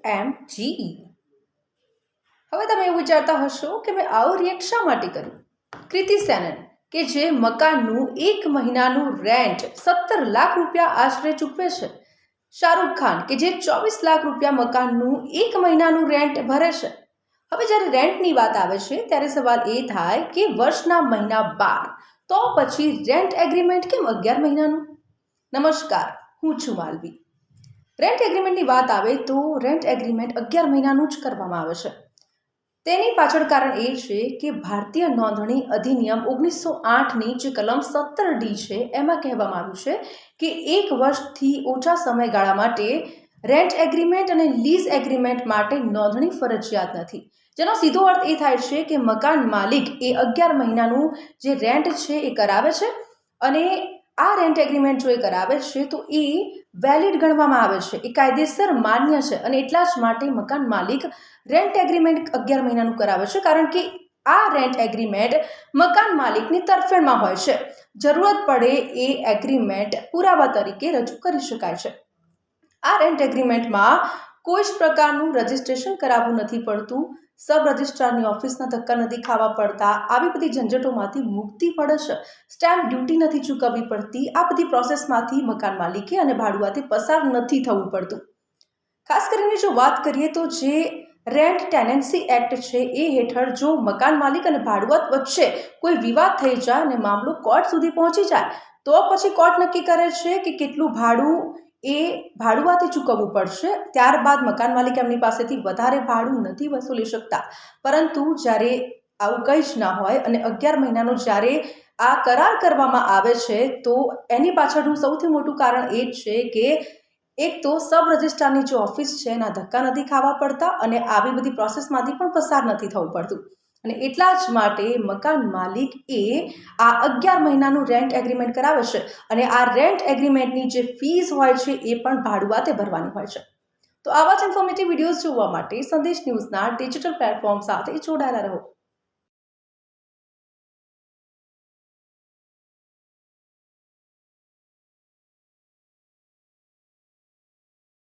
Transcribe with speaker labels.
Speaker 1: OMGE। હવે તમે એવું વિચારતા હશો કે મેં આવું રિએક્ટ શા માટે કર્યું। કૃતિ સેનન કે જે મકાનનું 1 મહિનાનું રેન્ટ 17 લાખ રૂપિયા આશરે ચૂકવે છે, શાહરૂખ ખાન કે જે 24 લાખ રૂપિયા મકાનનું 1 મહિનાનું રેન્ટ ભરે છે। હવે જ્યારે રેન્ટની વાત આવે છે ત્યારે સવાલ એ થાય કે વર્ષના મહિના 12 તો પછી રેન્ટ એગ્રીમેન્ટ કેમ 11 મહિનાનું। નમસ્કાર, હું છું માલવી। રેન્ટ એગ્રીમેન્ટની વાત આવે તો રેન્ટ એગ્રીમેન્ટ 11 મહિનાનું જ કરવામાં આવે છે। તેની પાછળ કારણ એ છે કે ભારતીય નોંધણી અધિનિયમ 1908ની જે કલમ 17D છે એમાં કહેવામાં આવ્યું છે કે 1 વર્ષથી ઓછા સમયગાળા માટે રેન્ટ એગ્રીમેન્ટ અને લીઝ એગ્રીમેન્ટ માટે નોંધણી ફરજિયાત નથી, જેનો સીધો અર્થ એ થાય છે કે મકાન માલિક એ 11 મહિનાનું જે રેન્ટ છે એ કરાવે છે અને આ રેન્ટ એગ્રીમેન્ટ જો એ કરાવે છે તો એ વેલિડ ગણવામાં આવે છે, એ કાયદેસર માન્ય છે અને એટલા જ માટે મકાન માલિક રેન્ટ એગ્રીમેન્ટ 11 મહિનાનું કરાવે છે, કારણ કે આ રેન્ટ એગ્રીમેન્ટ મકાન માલિકની તરફેણમાં હોય છે। જરૂરત પડે એ એગ્રીમેન્ટ પુરાવા તરીકે રજૂ કરી શકાય છે। આ રેન્ટ એગ્રીમેન્ટમાં કોઈ જ પ્રકારનું રજિસ્ટ્રેશન કરાવવું નથી પડતું, સબ રજિસ્ટ્રારની ઓફિસના ધક્કા નથી ખાવા પડતા, આવી બધી ઝંઝટોમાંથી મુક્તિ મળે છે। સ્ટેમ્પ ડ્યુટી નથી ચૂકવવી પડતી, આ બધી પ્રોસેસમાંથી મકાન માલિકે અને ભાડુઆતે પસાર નથી થવું પડતું। ખાસ કરીને જો વાત કરીએ તો જે રેન્ટ ટેનન્સી એક્ટ છે એ હેઠળ જો મકાન માલિક અને ભાડુઆત વચ્ચે કોઈ વિવાદ થઈ જાય અને મામલો કોર્ટ સુધી પહોંચી જાય તો પછી કોર્ટ નક્કી કરે છે કે કેટલું ભાડું એ ભાડુઆતે ચૂકવવું પડશે। ત્યારબાદ મકાન માલિક એમની પાસેથી વધારે ભાડું નથી વસૂલી શકતા। પરંતુ જ્યારે આવું કંઈ જ ના હોય અને 11 મહિનાનો જ્યારે આ કરાર કરવામાં આવે છે તો એની પાછળનું સૌથી મોટું કારણ એ જ છે કે એક તો સબ રજિસ્ટ્રારની જે ઓફિસ છે એના ધક્કા નથી ખાવા પડતા અને આવી બધી પ્રોસેસમાંથી પણ પસાર નથી થવું પડતું અને એટલા જ માટે મકાન માલિક એ આ 11 મહિનાનું રેન્ટ એગ્રીમેન્ટ કરાવે છે અને આ રેન્ટ એગ્રીમેન્ટની જે ફીસ હોય છે એ પણ ભાડુઆતે ભરવાની હોય છે। તો આવા જ ઇન્ફોર્મેટિવ વિડીયોઝ જોવા માટે સંદેશ ન્યૂઝના ડિજિટલ પ્લેટફોર્મ સાથે જોડાયેલા રહો।